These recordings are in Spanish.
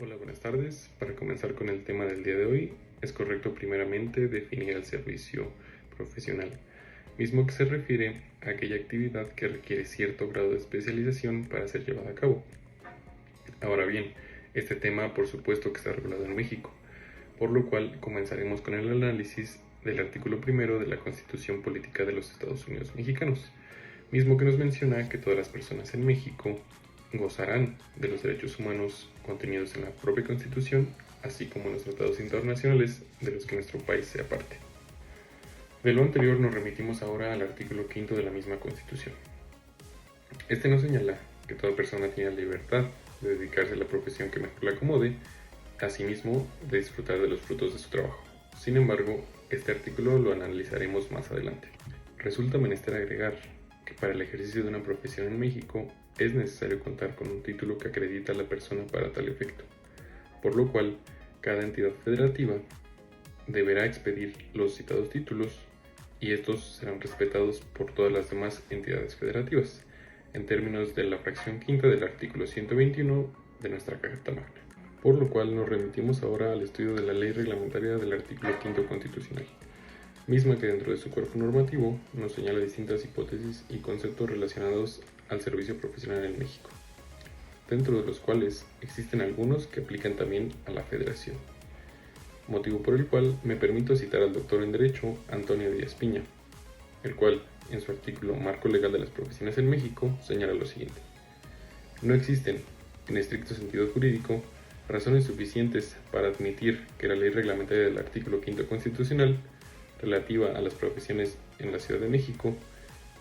Hola, buenas tardes. Para comenzar con el tema del día de hoy, es correcto primeramente definir el servicio profesional, mismo que se refiere a aquella actividad que requiere cierto grado de especialización para ser llevada a cabo. Ahora bien, este tema por supuesto que está regulado en México, por lo cual comenzaremos con el análisis del artículo primero de la Constitución Política de los Estados Unidos Mexicanos, mismo que nos menciona que todas las personas en México gozarán de los derechos humanos contenidos en la propia Constitución, así como en los tratados internacionales de los que nuestro país sea parte. De lo anterior nos remitimos ahora al artículo 5 de la misma Constitución. Este nos señala que toda persona tiene la libertad de dedicarse a la profesión que mejor le acomode, asimismo de disfrutar de los frutos de su trabajo. Sin embargo, este artículo lo analizaremos más adelante. Resulta menester agregar que para el ejercicio de una profesión en México es necesario contar con un título que acredita a la persona para tal efecto, por lo cual cada entidad federativa deberá expedir los citados títulos y estos serán respetados por todas las demás entidades federativas, en términos de la fracción quinta del artículo 121 de nuestra Carta Magna. Por lo cual nos remitimos ahora al estudio de la ley reglamentaria del artículo quinto constitucional, misma que dentro de su cuerpo normativo nos señala distintas hipótesis y conceptos relacionados al servicio profesional en México, dentro de los cuales existen algunos que aplican también a la Federación, motivo por el cual me permito citar al doctor en Derecho Antonio Díaz Piña, el cual, en su artículo Marco Legal de las Profesiones en México, señala lo siguiente: no existen, en estricto sentido jurídico, razones suficientes para admitir que la ley reglamentaria del artículo 5 constitucional relativa a las profesiones en la Ciudad de México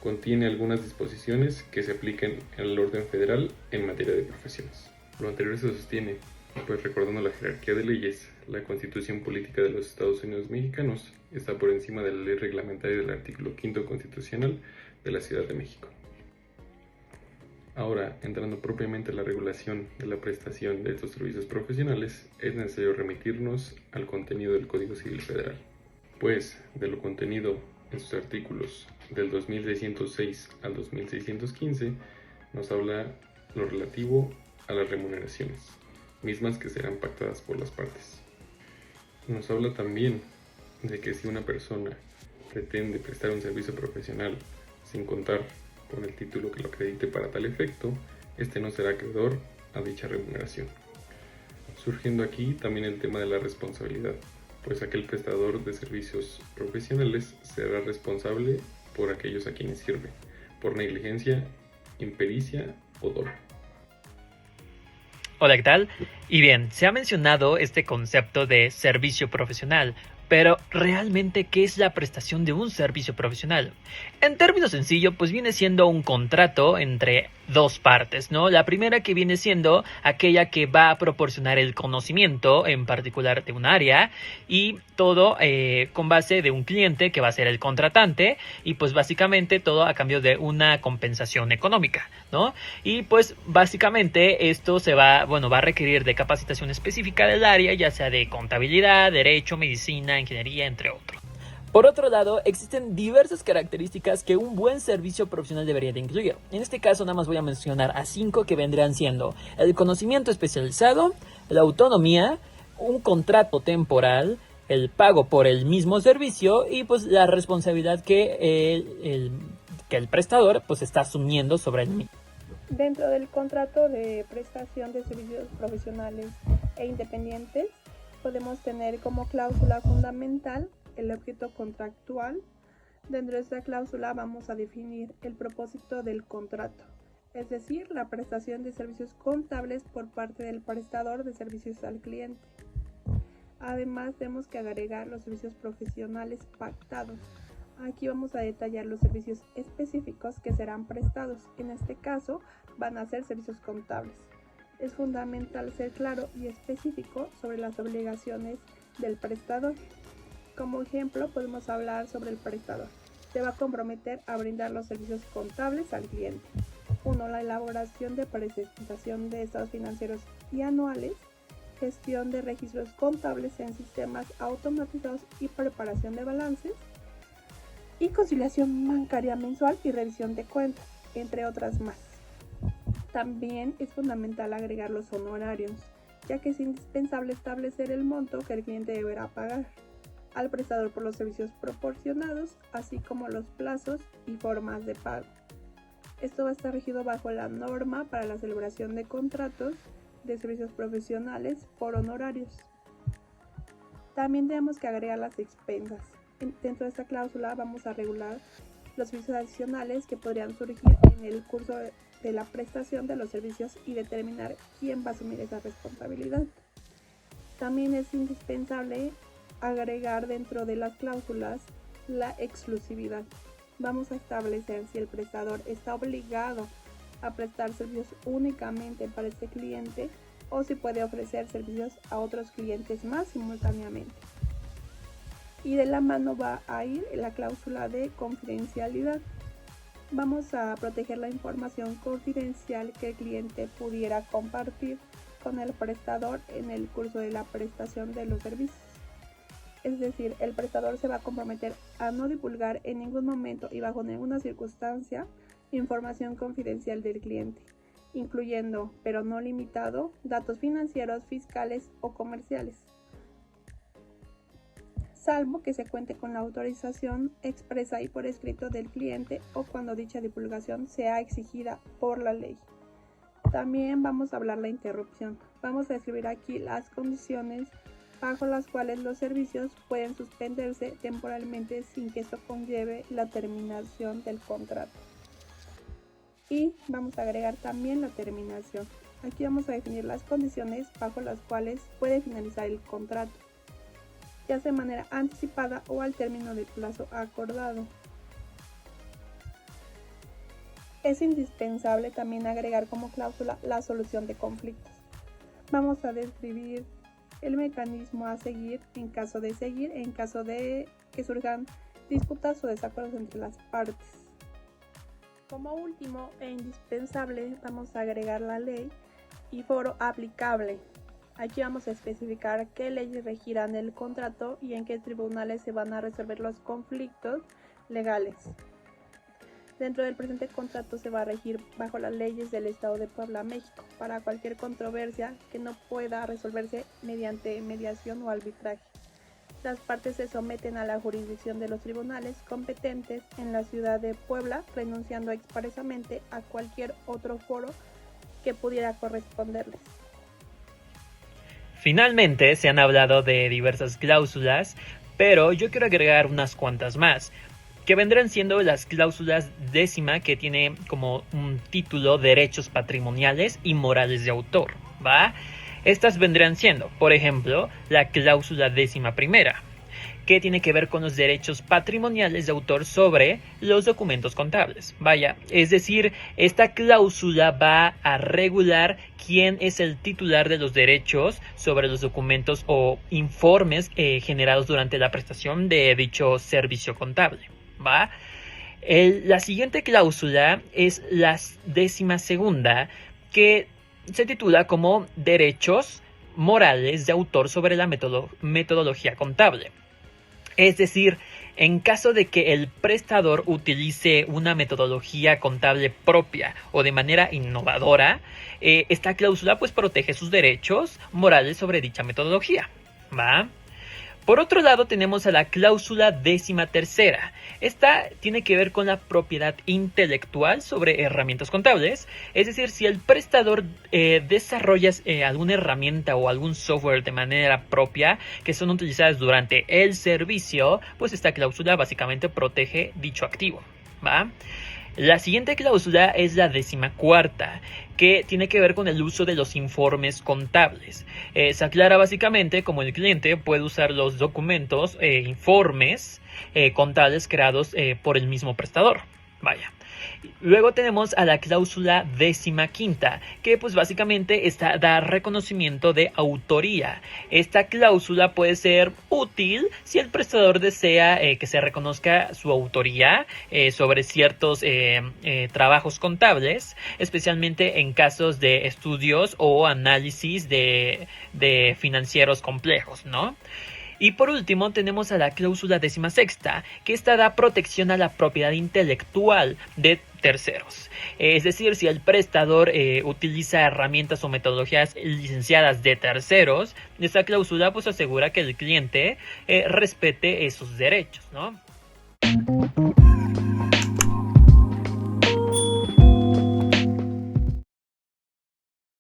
contiene algunas disposiciones que se apliquen en el orden federal en materia de profesiones. Lo anterior se sostiene, pues recordando la jerarquía de leyes, la Constitución Política de los Estados Unidos Mexicanos está por encima de la ley reglamentaria del artículo 5 constitucional de la Ciudad de México. Ahora, entrando propiamente a la regulación de la prestación de estos servicios profesionales, es necesario remitirnos al contenido del Código Civil Federal, pues de lo contenido en sus artículos del 2606 al 2615 nos habla lo relativo a las remuneraciones, mismas que serán pactadas por las partes. Nos habla también de que si una persona pretende prestar un servicio profesional sin contar con el título que lo acredite para tal efecto, este no será acreedor a dicha remuneración. Surgiendo aquí también el tema de la responsabilidad, pues aquel prestador de servicios profesionales será responsable por aquellos a quienes sirve, por negligencia, impericia o dolo. Hola, ¿qué tal? Y bien, se ha mencionado este concepto de servicio profesional, pero ¿realmente qué es la prestación de un servicio profesional? En términos sencillos, pues viene siendo un contrato entre dos partes, ¿no? La primera que viene siendo aquella que va a proporcionar el conocimiento, en particular de un área, y todo con base de un cliente que va a ser el contratante, y pues básicamente todo a cambio de una compensación económica, ¿no? Y pues básicamente esto va a requerir de capacitación específica del área, ya sea de contabilidad, derecho, medicina, ingeniería, entre otros. Por otro lado, existen diversas características que un buen servicio profesional debería de incluir. En este caso nada más voy a mencionar a 5 que vendrán siendo el conocimiento especializado, la autonomía, un contrato temporal, el pago por el mismo servicio y pues la responsabilidad que el prestador pues está asumiendo sobre el mismo. Dentro del contrato de prestación de servicios profesionales e independientes, podemos tener como cláusula fundamental el objeto contractual. Dentro de esta cláusula vamos a definir el propósito del contrato, es decir, la prestación de servicios contables por parte del prestador de servicios al cliente. Además, tenemos que agregar los servicios profesionales pactados. Aquí vamos a detallar los servicios específicos que serán prestados. En este caso, van a ser servicios contables. Es fundamental ser claro y específico sobre las obligaciones del prestador. Como ejemplo, podemos hablar sobre el prestador. Se va a comprometer a brindar los servicios contables al cliente. 1. La elaboración de presentación de estados financieros y anuales, gestión de registros contables en sistemas automatizados y preparación de balances, y conciliación bancaria mensual y revisión de cuentas, entre otras más. También es fundamental agregar los honorarios, ya que es indispensable establecer el monto que el cliente deberá pagar al prestador por los servicios proporcionados, así como los plazos y formas de pago. Esto va a estar regido bajo la norma para la celebración de contratos de servicios profesionales por honorarios. También tenemos que agregar las expensas. Dentro de esta cláusula vamos a regular los servicios adicionales que podrían surgir en el curso de la prestación de los servicios y determinar quién va a asumir esa responsabilidad. También es indispensable agregar dentro de las cláusulas la exclusividad. Vamos a establecer si el prestador está obligado a prestar servicios únicamente para este cliente o si puede ofrecer servicios a otros clientes más simultáneamente. Y de la mano va a ir la cláusula de confidencialidad. Vamos a proteger la información confidencial que el cliente pudiera compartir con el prestador en el curso de la prestación de los servicios. Es decir, el prestador se va a comprometer a no divulgar en ningún momento y bajo ninguna circunstancia información confidencial del cliente, incluyendo, pero no limitado, datos financieros, fiscales o comerciales, salvo que se cuente con la autorización expresa y por escrito del cliente o cuando dicha divulgación sea exigida por la ley. También vamos a hablar la interrupción. Vamos a escribir aquí las condiciones bajo las cuales los servicios pueden suspenderse temporalmente sin que esto conlleve la terminación del contrato. Y vamos a agregar también la terminación. Aquí vamos a definir las condiciones bajo las cuales puede finalizar el contrato, ya sea de manera anticipada o al término del plazo acordado. Es indispensable también agregar como cláusula la solución de conflictos. Vamos a describir el mecanismo a seguir en caso de que surjan disputas o desacuerdos entre las partes. Como último e indispensable, vamos a agregar la ley y foro aplicable. Aquí vamos a especificar qué leyes regirán el contrato y en qué tribunales se van a resolver los conflictos legales. Dentro del presente contrato se va a regir bajo las leyes del Estado de Puebla, México, para cualquier controversia que no pueda resolverse mediante mediación o arbitraje. Las partes se someten a la jurisdicción de los tribunales competentes en la ciudad de Puebla, renunciando expresamente a cualquier otro foro que pudiera corresponderles. Finalmente, se han hablado de diversas cláusulas, pero yo quiero agregar unas cuantas más, que vendrán siendo las cláusulas décima, que tiene como un título derechos patrimoniales y morales de autor, ¿va? Estas vendrán siendo, por ejemplo, la cláusula 11ª, que tiene que ver con los derechos patrimoniales de autor sobre los documentos contables. Vaya, es decir, esta cláusula va a regular quién es el titular de los derechos sobre los documentos o informes generados durante la prestación de dicho servicio contable, ¿va? La siguiente cláusula es la 12ª, que se titula como derechos morales de autor sobre la metodología contable. Es decir, en caso de que el prestador utilice una metodología contable propia o de manera innovadora, esta cláusula pues protege sus derechos morales sobre dicha metodología, ¿va? Por otro lado, tenemos a la cláusula 13ª. Esta tiene que ver con la propiedad intelectual sobre herramientas contables. Es decir, si el prestador desarrolla alguna herramienta o algún software de manera propia que son utilizadas durante el servicio, pues esta cláusula básicamente protege dicho activo, ¿va? La siguiente cláusula es la 14ª, que tiene que ver con el uso de los informes contables. Se aclara básicamente cómo el cliente puede usar los documentos, informes contables creados por el mismo prestador. Vaya. Luego tenemos a la cláusula 15ª, que pues básicamente da reconocimiento de autoría. Esta cláusula puede ser útil si el prestador desea que se reconozca su autoría sobre ciertos trabajos contables, especialmente en casos de estudios o análisis de financieros complejos, ¿no? Y por último tenemos a la cláusula 16ª, que esta da protección a la propiedad intelectual de terceros. Es decir, si el prestador utiliza herramientas o metodologías licenciadas de terceros, esta cláusula pues asegura que el cliente respete esos derechos, ¿no?